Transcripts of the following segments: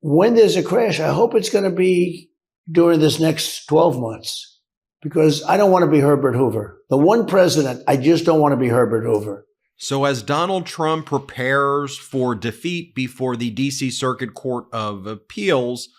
When there's a crash, I hope it's going to be during this next 12 months, because I don't want to be Herbert Hoover. The one president, I just don't want to be Herbert Hoover. So as Donald Trump prepares for defeat before the D.C. Circuit Court of Appeals,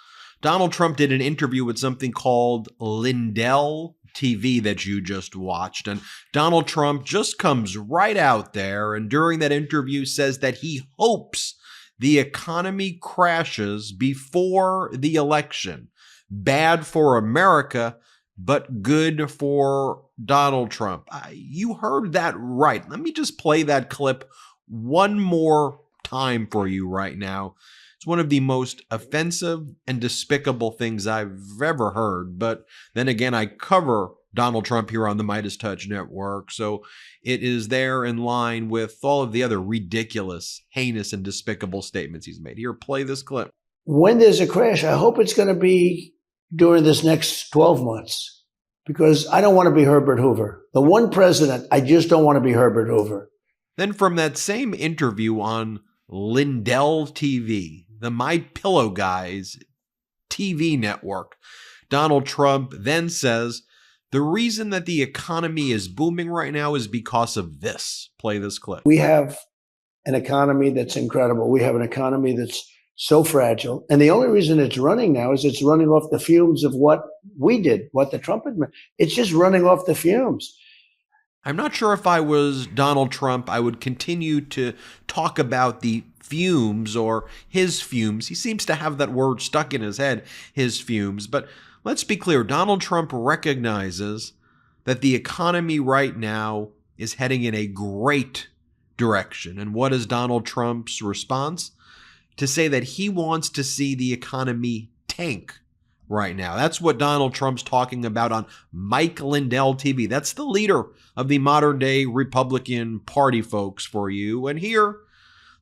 Donald Trump did an interview with something called Lindell TV that you just watched. And Donald Trump just comes right out there and during that interview says that he hopes the economy crashes before the election. Bad for America, but good for Donald Trump. You heard that right. Let me just play that clip one more time for you right now. It's one of the most offensive and despicable things I've ever heard. But then again, I cover Donald Trump here on the MeidasTouch network, so it is there in line with all of the other ridiculous, heinous, and despicable statements he's made. Here, play this clip. When there's a crash, I hope it's going to be during this next 12 months, because I don't want to be Herbert Hoover. The one president, I just don't want to be Herbert Hoover. Then from that same interview on Lindell TV, the My Pillow Guys TV network, Donald Trump then says, the reason that the economy is booming right now is because of this. Play this clip. We have an economy that's incredible. We have an economy that's so fragile. And the only reason it's running now is it's running off the fumes of what we did, what the Trump administration. It's just running off the fumes. I'm not sure if I was Donald Trump, I would continue to talk about the fumes or his fumes. He seems to have that word stuck in his head, his fumes. But let's be clear, Donald Trump recognizes that the economy right now is heading in a great direction. And what is Donald Trump's response? To say that he wants to see the economy tank right now. That's what Donald Trump's talking about on Mike Lindell TV. That's the leader of the modern day Republican Party, folks, for you. And here,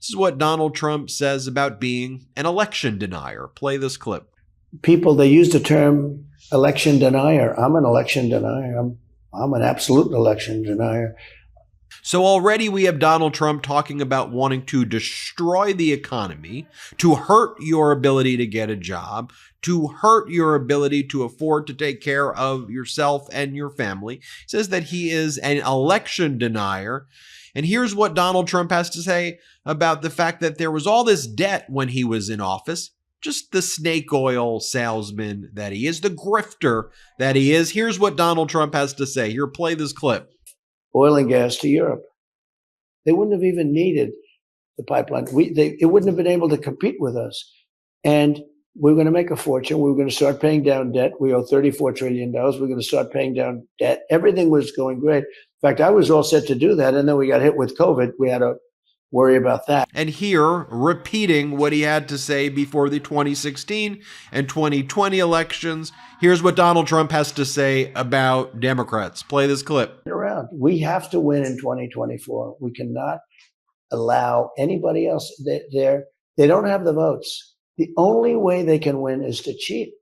this is what Donald Trump says about being an election denier. Play this clip. People, they use the term election denier. I'm an election denier. I'm an absolute election denier. So already we have Donald Trump talking about wanting to destroy the economy, to hurt your ability to get a job, to hurt your ability to afford to take care of yourself and your family. He says that he is an election denier. And here's what Donald Trump has to say about the fact that there was all this debt when he was in office. Just the snake oil salesman that he is, the grifter that he is. Here's what Donald Trump has to say. Here, play this clip. Oil and gas to Europe. They wouldn't have even needed the pipeline. It wouldn't have been able to compete with us. And we're going to make a fortune. We're going to start paying down debt. We owe $34 trillion. We're going to start paying down debt. Everything was going great. In fact, I was all set to do that. And then we got hit with COVID. We had to worry about that. And here, repeating what he had to say before the 2016 and 2020 elections, here's what Donald Trump has to say about Democrats. Play this clip. We have to win in 2024. We cannot allow anybody else. They don't have the votes. The only way they can win is to cheat.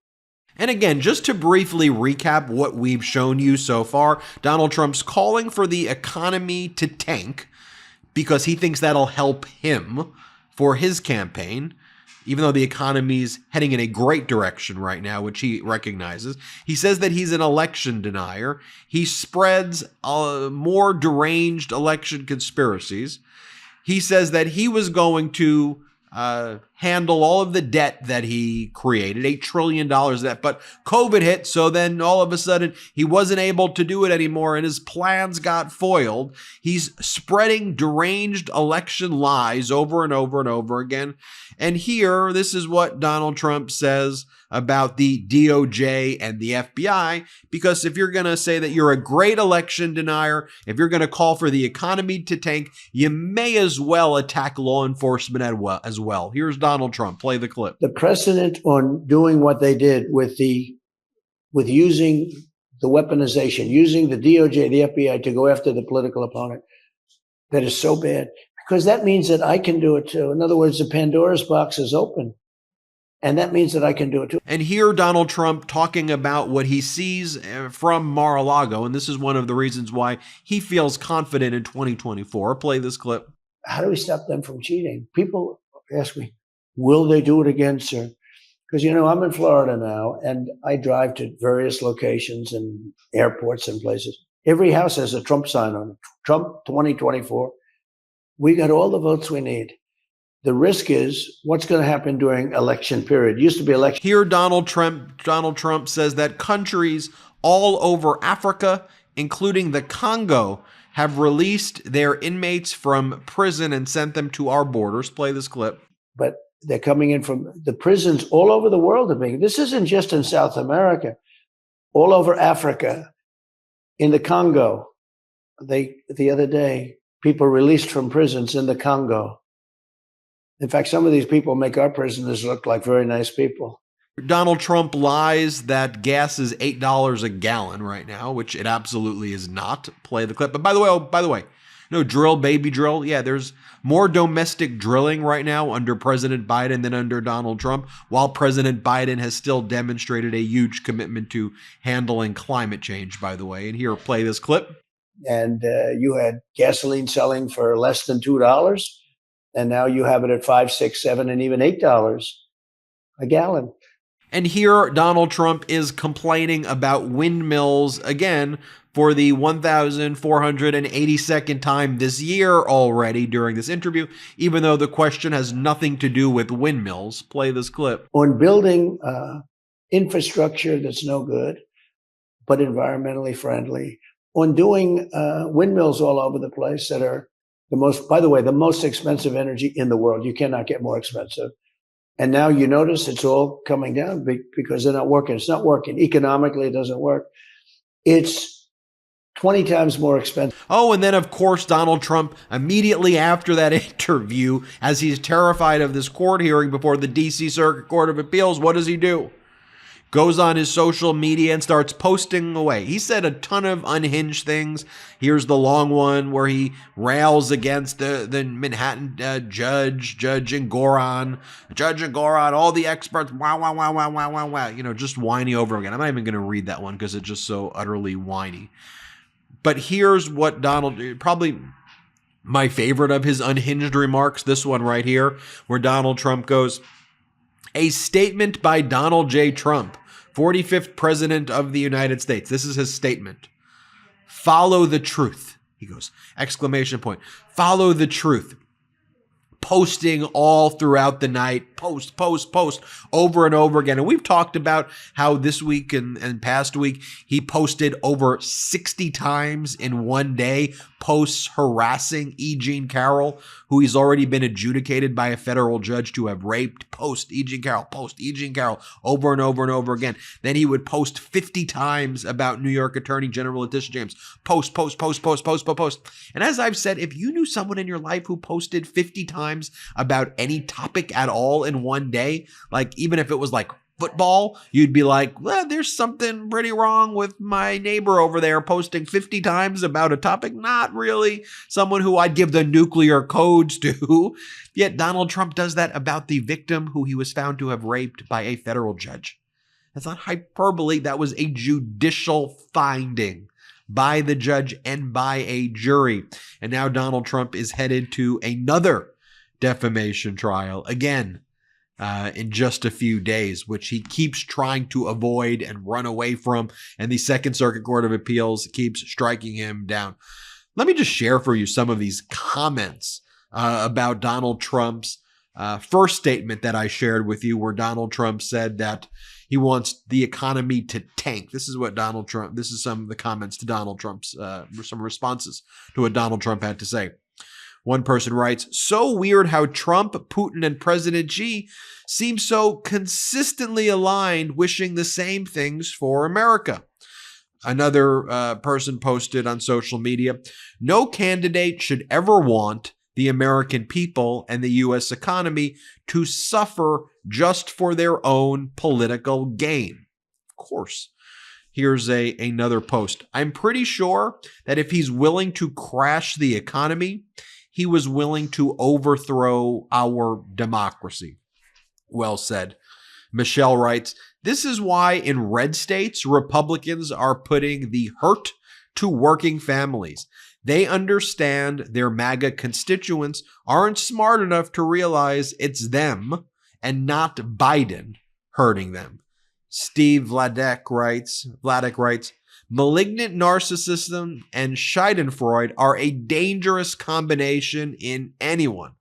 And again, just to briefly recap what we've shown you so far, Donald Trump's calling for the economy to tank because he thinks that'll help him for his campaign, even though the economy's heading in a great direction right now, which he recognizes. He says that he's an election denier. He spreads more deranged election conspiracies. He says that he was going to handle all of the debt that he created, $8 trillion debt, but COVID hit, so then all of a sudden he wasn't able to do it anymore and his plans got foiled. He's spreading deranged election lies over and over and over again. And here, this is what Donald Trump says about the DOJ and the FBI, because if you're going to say that you're a great election denier, if you're going to call for the economy to tank, you may as well attack law enforcement as well. Here's Donald Trump. Play the clip. The precedent on doing what they did with using the weaponization, using the DOJ, the FBI to go after the political opponent, that is so bad, because that means that I can do it too. In other words, the Pandora's box is open. And that means that I can do it too. And here Donald Trump talking about what he sees from Mar-a-Lago. And this is one of the reasons why he feels confident in 2024. Play this clip. How do we stop them from cheating? People ask me, will they do it again, sir? Because, you know, I'm in Florida now, and I drive to various locations and airports and places. Every house has a Trump sign on it. Trump 2024. We got all the votes we need. The risk is what's going to happen during election period. It used to be election. Here, Donald Trump says that countries all over Africa, including the Congo, have released their inmates from prison and sent them to our borders. Play this clip. But they're coming in from the prisons all over the world. This isn't just in South America, all over Africa, in the Congo. The other day, people released from prisons in the Congo. In fact, some of these people make our prisoners look like very nice people. Donald Trump lies that gas is $8 a gallon right now, which it absolutely is not. Play the clip. But by the way, no drill, baby drill. Yeah, there's more domestic drilling right now under President Biden than under Donald Trump, while President Biden has still demonstrated a huge commitment to handling climate change, by the way. And here, play this clip. And you had gasoline selling for less than $2. And now you have it at $5, $6, $7, and even $8 a gallon. And here, Donald Trump is complaining about windmills again for the 1,482nd time this year already during this interview, even though the question has nothing to do with windmills. Play this clip. On building infrastructure that's no good, but environmentally friendly, on doing windmills all over the place that are the most expensive energy in the world. You cannot get more expensive. And now you notice it's all coming down because they're not working. It's not working. Economically, it doesn't work. It's 20 times more expensive. Oh, and then, of course, Donald Trump, immediately after that interview, as he's terrified of this court hearing before the D.C. Circuit Court of Appeals, what does he do? Goes on his social media and starts posting away. He said a ton of unhinged things. Here's the long one where he rails against the Manhattan Judge Engoron, all the experts, wow, you know, just whiny over again. I'm not even going to read that one because it's just so utterly whiny. But here's what probably my favorite of his unhinged remarks, this one right here, where Donald Trump goes, a statement by Donald J. Trump, 45th President of the United States. This is his statement. Follow the truth. He goes, exclamation point. Follow the truth. Posting all throughout the night, post, over and over again. And we've talked about how this week and past week, he posted over 60 times in one day, posts harassing E. Jean Carroll, who he's already been adjudicated by a federal judge to have raped. Post E. Jean Carroll, over and over and over again. Then he would post 50 times about New York Attorney General Letitia James. Post. And as I've said, if you knew someone in your life who posted 50 times about any topic at all in one day, like even if it was like football, you'd be like, well, there's something pretty wrong with my neighbor over there posting 50 times about a topic. Not really someone who I'd give the nuclear codes to. Yet Donald Trump does that about the victim who he was found to have raped by a federal judge. That's not hyperbole. That was a judicial finding by the judge and by a jury. And now Donald Trump is headed to another defamation trial again in just a few days, which he keeps trying to avoid and run away from. And the Second Circuit Court of Appeals keeps striking him down. Let me just share for you some of these comments about Donald Trump's first statement that I shared with you, where Donald Trump said that he wants the economy to tank. This is some of the comments to Donald Trump's, some responses to what Donald Trump had to say. One person writes, so weird how Trump, Putin, and President Xi seem so consistently aligned, wishing the same things for America. Another person posted on social media, no candidate should ever want the American people and the U.S. economy to suffer just for their own political gain. Of course. Here's another post. I'm pretty sure that if he's willing to crash the economy, he was willing to overthrow our democracy. Well said. Michelle writes, this is why in red states, Republicans are putting the hurt to working families. They understand their MAGA constituents aren't smart enough to realize it's them and not Biden hurting them. Steve Vladek writes, malignant narcissism and Schadenfreude are a dangerous combination in anyone.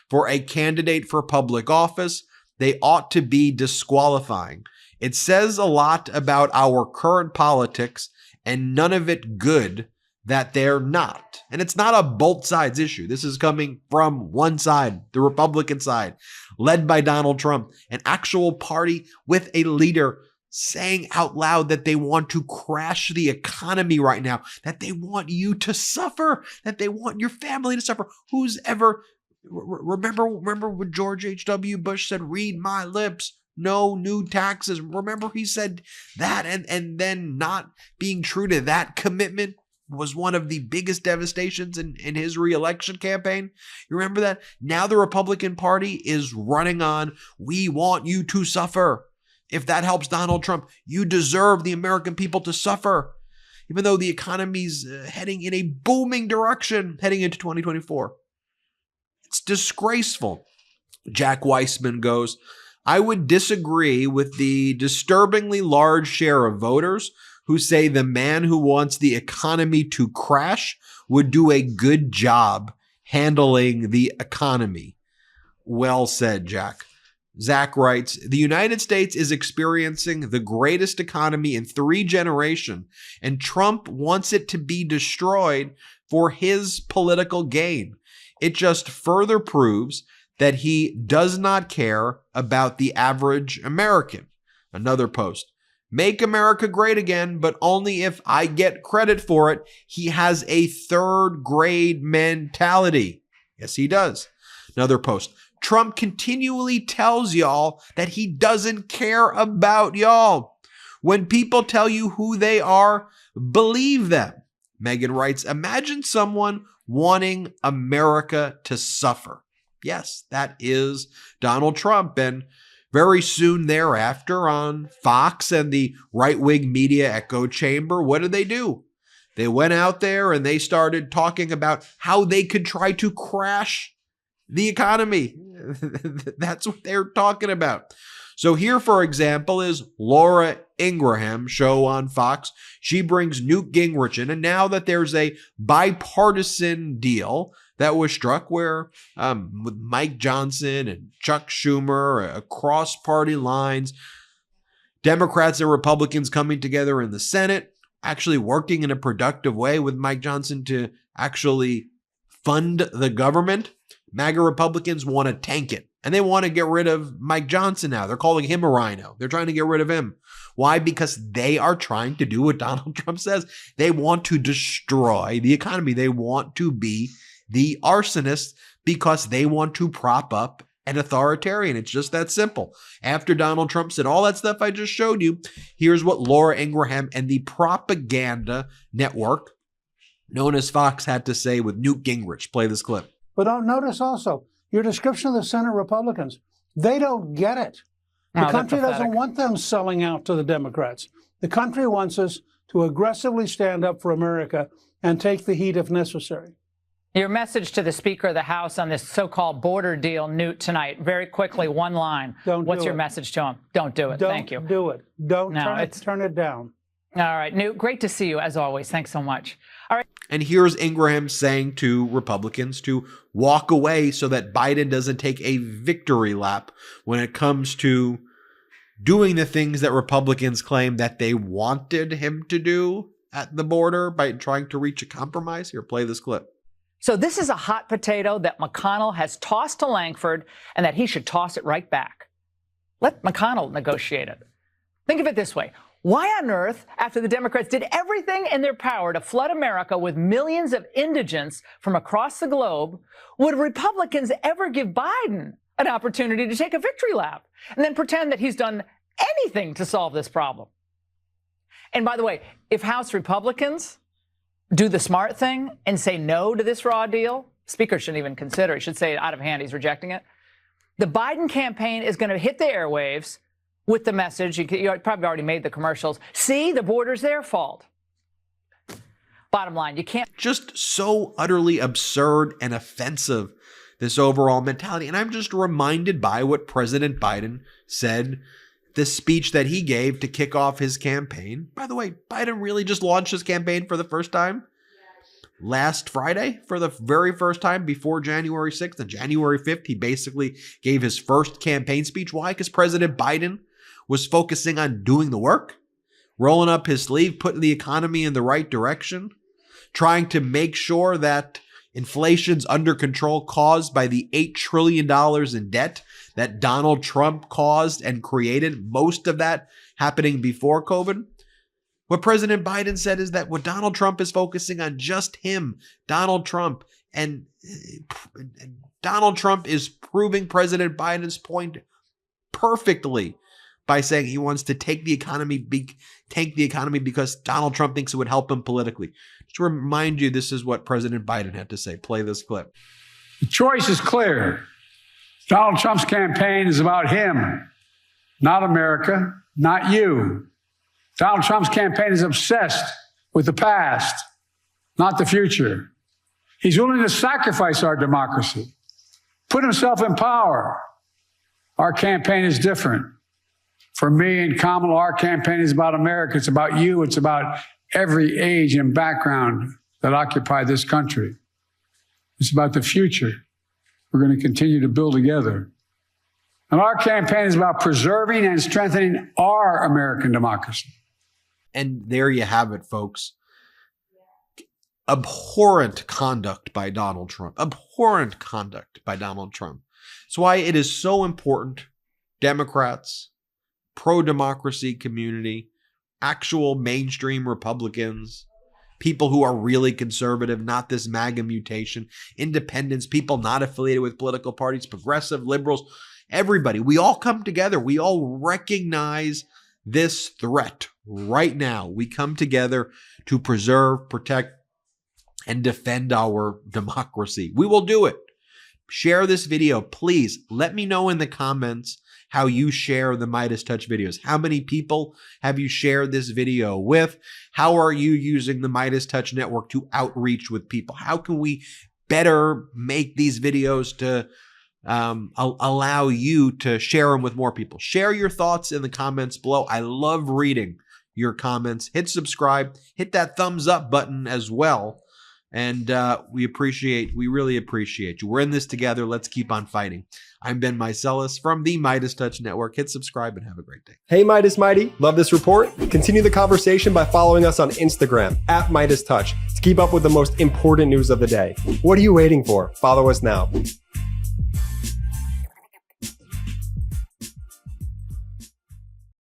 For a candidate for public office, they ought to be disqualifying. It says a lot about our current politics, and none of it good, that they're not. And it's not a both sides issue. This is coming from one side, the Republican side, led by Donald Trump, an actual party with a leader saying out loud that they want to crash the economy right now, that they want you to suffer, that they want your family to suffer. Who's ever, remember when George H.W. Bush said, read my lips, no new taxes. Remember he said that, and then not being true to that commitment was one of the biggest devastations in his reelection campaign. You remember that? Now the Republican Party is running on, we want you to suffer. If that helps Donald Trump, you deserve the American people to suffer. Even though the economy's heading in a booming direction heading into 2024. It's disgraceful. Jack Weissman goes, I would disagree with the disturbingly large share of voters who say the man who wants the economy to crash would do a good job handling the economy. Well said, Jack. Zach writes, the United States is experiencing the greatest economy in 3 generations, and Trump wants it to be destroyed for his political gain. It just further proves that he does not care about the average American. Another post. Make America great again, but only if I get credit for it. He has a third-grade mentality. Yes, he does. Another post. Trump continually tells y'all that he doesn't care about y'all. When people tell you who they are, believe them. Megan writes, imagine someone wanting America to suffer. Yes, that is Donald Trump. And very soon thereafter on Fox and the right-wing media echo chamber, what did they do? They went out there and they started talking about how they could try to crash the economy. That's what they're talking about. So here, for example, is Laura Ingraham's show on Fox. She brings Newt Gingrich in, and now that there's a bipartisan deal that was struck where with Mike Johnson and Chuck Schumer across party lines, Democrats and Republicans coming together in the Senate, actually working in a productive way with Mike Johnson to actually fund the government. MAGA Republicans want to tank it, and they want to get rid of Mike Johnson now. They're calling him a rhino. They're trying to get rid of him. Why? Because they are trying to do what Donald Trump says. They want to destroy the economy. They want to be the arsonists because they want to prop up an authoritarian. It's just that simple. After Donald Trump said all that stuff I just showed you, here's what Laura Ingraham and the propaganda network known as Fox had to say with Newt Gingrich. Play this clip. But notice also, your description of the Senate Republicans, they don't get it. The country doesn't want them selling out to the Democrats. The country wants us to aggressively stand up for America and take the heat if necessary. Your message to the Speaker of the House on this so-called border deal, Newt, tonight, very quickly, one line. What's your message to him? Don't do it. Thank you. Don't do it. Don't turn it down. All right, Newt, great to see you, as always. Thanks so much. All right. And here's Ingraham saying to Republicans to walk away so that Biden doesn't take a victory lap when it comes to doing the things that Republicans claim that they wanted him to do at the border by trying to reach a compromise. Here, play this clip. So this is a hot potato that McConnell has tossed to Langford and that he should toss it right back. Let McConnell negotiate it. Think of it this way. Why on earth, after the Democrats did everything in their power to flood America with millions of indigents from across the globe, would Republicans ever give Biden an opportunity to take a victory lap and then pretend that he's done anything to solve this problem? And by the way, if House Republicans do the smart thing and say no to this raw deal, Speaker shouldn't even consider it. He should say out of hand he's rejecting it. The Biden campaign is going to hit the airwaves with the message, you probably already made the commercials, see, the border's their fault. Bottom line, you can't. Just so utterly absurd and offensive, this overall mentality. And I'm just reminded by what President Biden said at this speech that he gave to kick off his campaign. By the way, Biden really just launched his campaign for the first time last Friday, for the very first time before January 6th. And January 5th, he basically gave his first campaign speech. Why? Because President Biden was focusing on doing the work, rolling up his sleeve, putting the economy in the right direction, trying to make sure that inflation's under control caused by the $8 trillion in debt that Donald Trump caused and created, most of that happening before COVID. What President Biden said is that what Donald Trump is focusing on, just him, Donald Trump, and Donald Trump is proving President Biden's point perfectly by saying he wants to tank the economy because Donald Trump thinks it would help him politically. Just to remind you, this is what President Biden had to say. Play this clip. The choice is clear. Donald Trump's campaign is about him, not America, not you. Donald Trump's campaign is obsessed with the past, not the future. He's willing to sacrifice our democracy, put himself in power. Our campaign is different. For me and Kamala, our campaign is about America. It's about you. It's about every age and background that occupy this country. It's about the future we're going to continue to build together. And our campaign is about preserving and strengthening our American democracy. And there you have it, folks. Abhorrent conduct by Donald Trump. Abhorrent conduct by Donald Trump. That's why it is so important, Democrats, pro-democracy community, actual mainstream Republicans, people who are really conservative, not this MAGA mutation, independents, people not affiliated with political parties, progressive, liberals, everybody. We all come together. We all recognize this threat right now. We come together to preserve, protect, and defend our democracy. We will do it. Share this video. Please let me know in the comments how you share the MeidasTouch videos. How many people have you shared this video with? How are you using the MeidasTouch network to outreach with people? How can we better make these videos to allow you to share them with more people? Share your thoughts in the comments below. I love reading your comments. Hit subscribe. Hit that thumbs up button as well. And we really appreciate you. We're in this together. Let's keep on fighting. I'm Ben Meiselas from the MeidasTouch Network. Hit subscribe and have a great day. Hey, Meidas Mighty. Love this report? Continue the conversation by following us on Instagram @MeidasTouch to keep up with the most important news of the day. What are you waiting for? Follow us now.